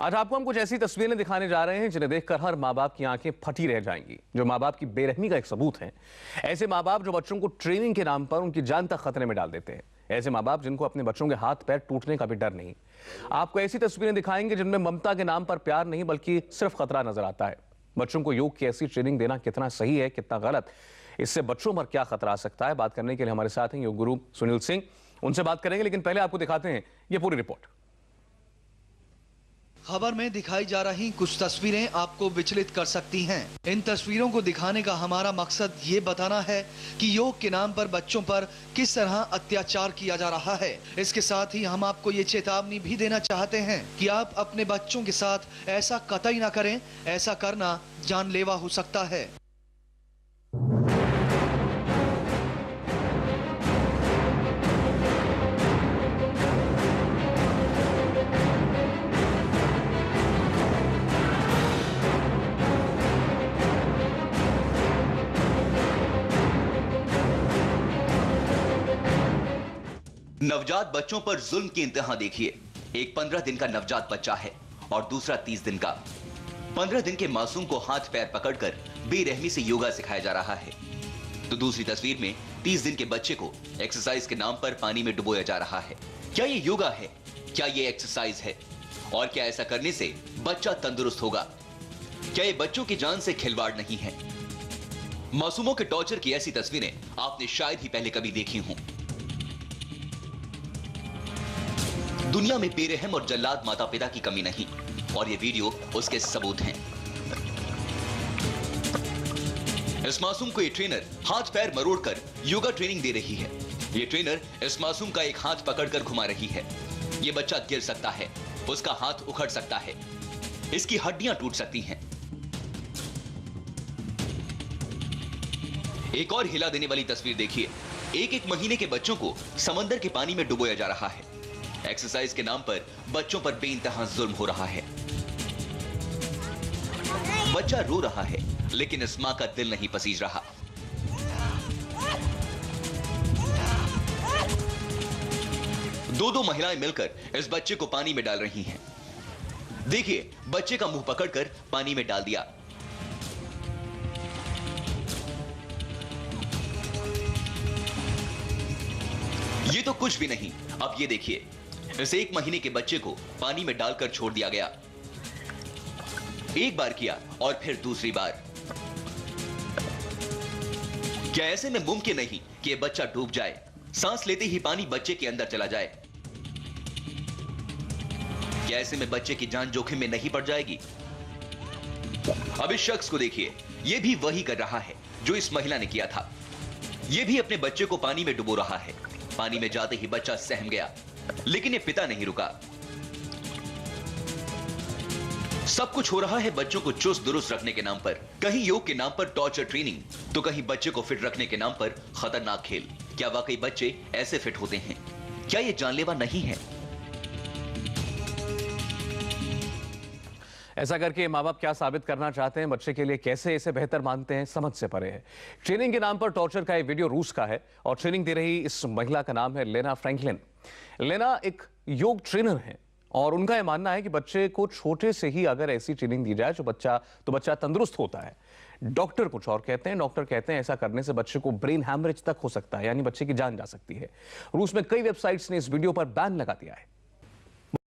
आज आपको हम कुछ ऐसी तस्वीरें दिखाने जा रहे हैं जिन्हें देखकर हर माँ बाप की आंखें फटी रह जाएंगी, जो माँ बाप की बेरहमी का एक सबूत है। ऐसे माँ बाप जो बच्चों को ट्रेनिंग के नाम पर उनकी जान तक खतरे में डाल देते हैं। ऐसे माँ बाप जिनको अपने बच्चों के हाथ पैर टूटने का भी डर नहीं। आपको ऐसी तस्वीरें दिखाएंगे जिनमें ममता के नाम पर प्यार नहीं बल्कि सिर्फ खतरा नजर आता है। बच्चों को योग की ऐसी ट्रेनिंग देना कितना सही है, कितना गलत, इससे बच्चों पर क्या खतरा आ सकता है, बात करने के लिए हमारे साथ हैं योग गुरु सुनील सिंह। उनसे बात करेंगे, लेकिन पहले आपको दिखाते हैं ये पूरी रिपोर्ट। खबर में दिखाई जा रही कुछ तस्वीरें आपको विचलित कर सकती हैं। इन तस्वीरों को दिखाने का हमारा मकसद ये बताना है कि योग के नाम पर बच्चों पर किस तरह अत्याचार किया जा रहा है। इसके साथ ही हम आपको ये चेतावनी भी देना चाहते हैं कि आप अपने बच्चों के साथ ऐसा कतई ना करें। ऐसा करना जानलेवा हो सकता है। नवजात बच्चों पर जुल्म की इंतहा देखिए। एक 15 दिन का नवजात बच्चा है और दूसरा 30 दिन का। 15 दिन के मासूम को हाथ पैर पकड़कर बेरहमी से योगा सिखाया जा रहा है, तो दूसरी तस्वीर में 30 दिन के बच्चे को एक्सरसाइज के नाम पर पानी में डुबोया जा रहा है। क्या ये योगा है? क्या ये एक्सरसाइज है? और क्या ऐसा करने से बच्चा तंदुरुस्त होगा? क्या ये बच्चों की जान से खिलवाड़ नहीं है? मासूमों के टॉर्चर की ऐसी तस्वीरें आपने शायद ही पहले कभी देखी हों। दुनिया में बेरहम और जल्लाद माता पिता की कमी नहीं, और ये वीडियो उसके सबूत हैं। इस मासूम को ये ट्रेनर हाथ पैर मरोड़कर योगा ट्रेनिंग दे रही है। ये ट्रेनर इस मासूम का एक हाथ पकड़कर घुमा रही है। ये बच्चा गिर सकता है, उसका हाथ उखड़ सकता है, इसकी हड्डियां टूट सकती हैं। एक और हिला देने वाली तस्वीर देखिए। एक महीने के बच्चों को समंदर के पानी में डुबोया जा रहा है। एक्सरसाइज के नाम पर बच्चों पर बेइंतहा जुल्म हो रहा है। बच्चा रो रहा है, लेकिन इस मां का दिल नहीं पसीज रहा। दो महिलाएं मिलकर इस बच्चे को पानी में डाल रही हैं। देखिए, बच्चे का मुंह पकड़कर पानी में डाल दिया। ये तो कुछ भी नहीं। अब ये देखिए, इस 1 महीने के बच्चे को पानी में डालकर छोड़ दिया गया। एक बार किया और फिर दूसरी बार। क्या ऐसे में मुमकिन नहीं कि यह बच्चा डूब जाए? सांस लेते ही पानी बच्चे के अंदर चला जाए। क्या ऐसे में बच्चे की जान जोखिम में नहीं पड़ जाएगी? अब इस शख्स को देखिए, यह भी वही कर रहा है जो इस महिला ने किया था। यह भी अपने बच्चे को पानी में डुबो रहा है। पानी में जाते ही बच्चा सहम गया, लेकिन ये पिता नहीं रुका। सब कुछ हो रहा है बच्चों को चुस्त दुरुस्त रखने के नाम पर। कहीं योग के नाम पर टॉर्चर ट्रेनिंग, तो कहीं बच्चे को फिट रखने के नाम पर खतरनाक खेल। क्या वाकई बच्चे ऐसे फिट होते हैं? क्या ये जानलेवा नहीं है? ऐसा करके माँ बाप क्या साबित करना चाहते हैं, बच्चे के लिए कैसे इसे बेहतर मानते हैं, समझ से परे है। ट्रेनिंग के नाम पर टॉर्चर का ये वीडियो रूस का है और ट्रेनिंग दे रही इस महिला का नाम है लेना फ्रैंकलिन। लेना एक योग ट्रेनर है और उनका यह मानना है कि बच्चे को छोटे से ही अगर ऐसी ट्रेनिंग दी जाए तो बच्चा तंदुरुस्त होता है। डॉक्टर कुछ और कहते हैं। डॉक्टर कहते हैं ऐसा करने से बच्चे को ब्रेन हैमरेज तक हो सकता है, यानी बच्चे की जान जा सकती है। रूस में कई वेबसाइट्स ने इस वीडियो पर बैन लगा दिया है।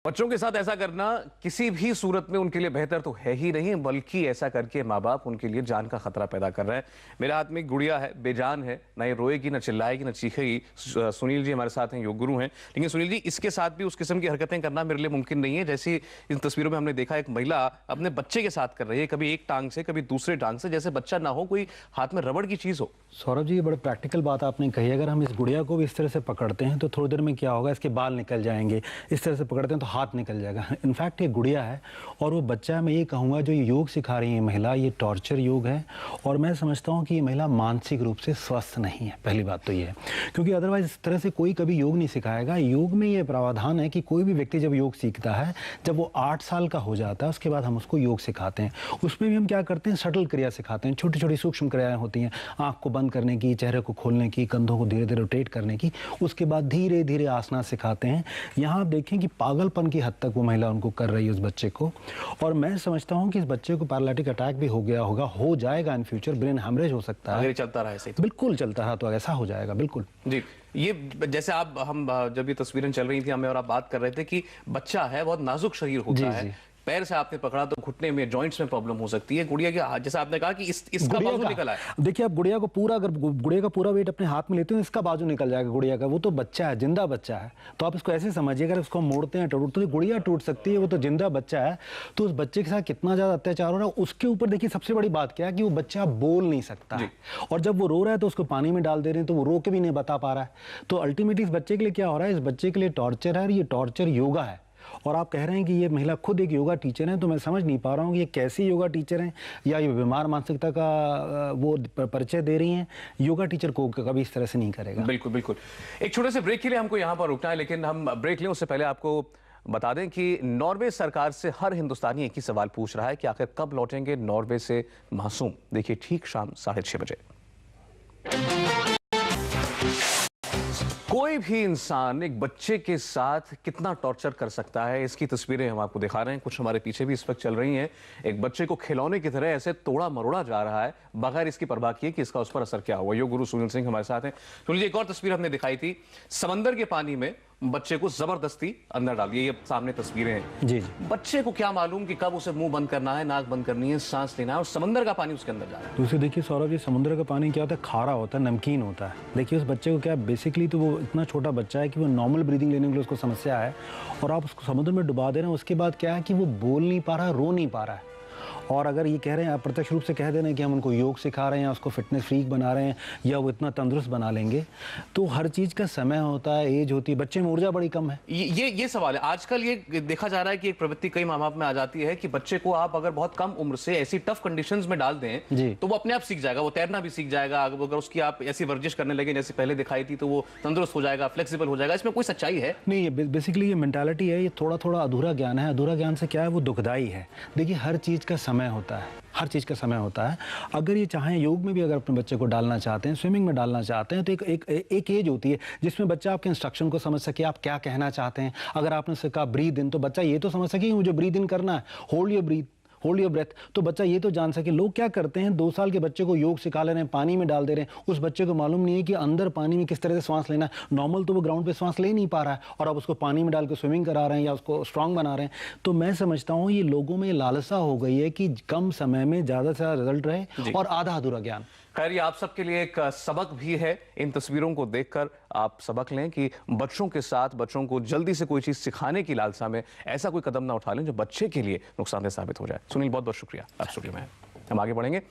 बच्चों के साथ ऐसा करना किसी भी सूरत में उनके लिए बेहतर तो है ही नहीं, बल्कि ऐसा करके माँ बाप उनके लिए जान का खतरा पैदा कर रहे हैं। मेरे हाथ में एक गुड़िया है, बेजान है, ना ये रोएगी, ना चिल्लाएगी, ना चीखेगी। सुनील जी हमारे साथ हैं, योग गुरु हैं। लेकिन सुनील जी, इसके साथ भी उस किस्म की हरकतें करना मेरे लिए मुमकिन नहीं है जैसी इन तस्वीरों में हमने देखा एक महिला अपने बच्चे के साथ कर रही है, कभी एक टांग से कभी दूसरे टांग से, जैसे बच्चा ना हो, कोई हाथ में रबड़ की चीज हो। सौरभ जी, ये बड़ी प्रैक्टिकल बात आपने कही। अगर हम इस गुड़िया को भी इस तरह से पकड़ते हैं तो थोड़ी देर में क्या होगा, इसके बाल निकल जाएंगे। इस तरह से पकड़ते हैं तो हाथ निकल जाएगा। इनफैक्ट ये गुड़िया है और वो बच्चा, मैं ये कहूँगा जो ये योग सिखा रही है महिला, ये टॉर्चर योग है। और मैं समझता हूँ कि ये महिला मानसिक रूप से स्वस्थ नहीं है। पहली बात तो ये है, क्योंकि अदरवाइज इस तरह से कोई कभी योग नहीं सिखाएगा। योग में ये प्रावधान है कि कोई भी व्यक्ति जब योग सीखता है, जब वो 8 साल का हो जाता है, उसके बाद हम उसको योग सिखाते हैं। उसमें भी हम क्या करते हैं, सटल क्रिया सिखाते हैं। छोटी छोटी सूक्ष्म क्रियाएं होती हैं, आँख को बंद करने की, चेहरे को खोलने की, कंधों को धीरे धीरे रोटेट करने की। उसके बाद धीरे धीरे आसना सिखाते हैं। यहाँ आप देखें कि पागलपन अंधापन की हद तक वो महिला उनको कर रही है उस बच्चे को। और मैं समझता हूँ कि इस बच्चे को पैरालिटिक अटैक भी हो गया होगा, हो जाएगा इन फ्यूचर, ब्रेन हैमरेज हो सकता है अगर ये चलता रहा ऐसे ही तो। बिल्कुल चलता रहा तो ऐसा हो जाएगा बिल्कुल जी। ये जैसे हम जब ये तस्वीरें चल रही थी, हमें और आप बात कर रहे थे कि बच्चा है, बहुत नाजुक शरीर होता है, पैर से आपने पकड़ा तो घुटने में, जॉइंट्स में प्रॉब्लम हो सकती है। गुड़िया के जैसा आपने कहा कि इसका बाजू निकल आया। देखिए, आप गुड़िया को पूरा, अगर गुड़िया का पूरा वेट अपने हाथ में लेते हो, इसका बाजू निकल जाएगा गुड़िया का। वो तो बच्चा है, जिंदा बच्चा है। तो आप इसको ऐसे समझिए, अगर उसको मोड़ते हैं तो गुड़िया टूट सकती है, वो तो जिंदा बच्चा है। तो उस बच्चे के साथ कितना ज्यादा अत्याचार हो रहा है उसके ऊपर देखिए, सबसे बड़ी बात क्या है कि वो बच्चा बोल नहीं सकता है, और जब वो रो रहा है तो उसको पानी में डाल दे रहे हैं, तो वो रो के भी नहीं बता पा रहा है। तो अल्टीमेटली इस बच्चे के लिए क्या हो रहा है, इस बच्चे के लिए टॉर्चर है, और ये टॉर्चर योगा है। और आप कह रहे हैं कि ये महिला खुद एक योगा टीचर है, तो मैं समझ नहीं पा रहा हूँ कि ये कैसी योगा टीचर हैं, या ये बीमार मानसिकता का वो परिचय दे रही हैं। योगा टीचर को कभी इस तरह से नहीं करेगा। बिल्कुल बिल्कुल। एक छोटे से ब्रेक के लिए हमको यहाँ पर रुकना है, लेकिन हम ब्रेक लें उससे पहले आपको बता दें कि नॉर्वे सरकार से हर हिंदुस्तानी एक ही सवाल पूछ रहा है कि आखिर कब लौटेंगे नॉर्वे से मासूम। देखिए, ठीक शाम 6:30 बजे। कोई भी इंसान एक बच्चे के साथ कितना टॉर्चर कर सकता है, इसकी तस्वीरें हम आपको दिखा रहे हैं। कुछ हमारे पीछे भी इस वक्त चल रही हैं। एक बच्चे को खिलौने की तरह ऐसे तोड़ा मरोड़ा जा रहा है, बगैर इसकी परवाह किए कि इसका उस पर असर क्या हुआ। योग गुरु सुनील सिंह हमारे साथ हैं। सुनील जी, एक और तस्वीर हमने दिखाई थी, समंदर के पानी में बच्चे को जबरदस्ती अंदर डाल दिया। ये सामने तस्वीरें हैं। जी। बच्चे को क्या मालूम कि कब उसे मुंह बंद करना है, नाक बंद करनी है, सांस लेना है, और समंदर का पानी उसके अंदर जा रहा है। दूसरी देखिए सौरभ जी, समुद्र का पानी क्या होता है, खारा होता है, नमकीन होता है। देखिए उस बच्चे को क्या, बेसिकली तो वो इतना छोटा बच्चा है कि वो नॉर्मल ब्रीदिंग लेने के लिए उसको समस्या है, और आप उसको समुद्र में डुबा दे रहे हैं। उसके बाद क्या है कि वो बोल नहीं पा रहा है, रो नहीं पा रहा है। और अगर ये कह रहे हैं, आप प्रत्यक्ष रूप से कह दे रहे हैं कि हम उनको योग सिखा रहे हैं, उसको फिटनेस फ्रीक बना रहे हैं, या वो इतना तंदुरुस्त बना लेंगे, तो हर चीज़ का समय होता है, एज होती है। बच्चे में ऊर्जा बड़ी कम है। ये सवाल है। आजकल ये देखा जा रहा है कि एक प्रवृत्ति कई माँ बाप में आ जाती है कि बच्चे को आप अगर बहुत कम उम्र से ऐसी टफ कंडीशंस में डाल दें तो वो अपने आप सीख जाएगा, वो तैरना भी सीख जाएगा। अगर उसकी आप ऐसी वर्जिश करने लगे जैसे पहले दिखाई थी, तो वो तंदुरुस्त हो जाएगा, फ्लेक्सिबल हो जाएगा। इसमें कोई सच्चाई है नहीं। ये बेसिकली ये मेंटालिटी है, ये थोड़ा थोड़ा अधूरा ज्ञान है। अधूरा ज्ञान से क्या है, वो दुखदाई है। देखिए, हर चीज़ का समय होता है, हर चीज़ का समय होता है। अगर ये चाहें, योग में भी अगर अपने बच्चे को डालना चाहते हैं, स्विमिंग में डालना चाहते हैं, तो एक एज होती है जिसमें बच्चा आपके इंस्ट्रक्शन को समझ सके, आप क्या कहना चाहते हैं। अगर आपने उससे कहा ब्रीद इन, तो बच्चा ये तो समझ सके कि मुझे ब्रीद इन करना है, होल्ड योर ब्रेथ, तो बच्चा ये तो जान सके। लोग क्या करते हैं, 2 साल के बच्चे को योग सिखा ले रहे हैं, पानी में डाल दे रहे हैं। उस बच्चे को मालूम नहीं है कि अंदर पानी में किस तरह से सांस लेना है। नॉर्मल तो वो ग्राउंड पे सांस ले नहीं पा रहा है, और आप उसको पानी में डाल के स्विमिंग करा रहे हैं या उसको स्ट्रांग बना रहे हैं। तो मैं समझता हूँ ये लोगों में लालसा हो गई है कि कम समय में ज़्यादा से ज़्यादा रिजल्ट रहे, और आधा अधूरा ज्ञान। खैर, ये आप सबके लिए एक सबक भी है। इन तस्वीरों को देखकर आप सबक लें कि बच्चों के साथ, बच्चों को जल्दी से कोई चीज़ सिखाने की लालसा में ऐसा कोई कदम ना उठा लें जो बच्चे के लिए नुकसानदेह साबित हो जाए। सुनील, बहुत बहुत शुक्रिया, आप स्टूडियो में हैं। हम आगे बढ़ेंगे।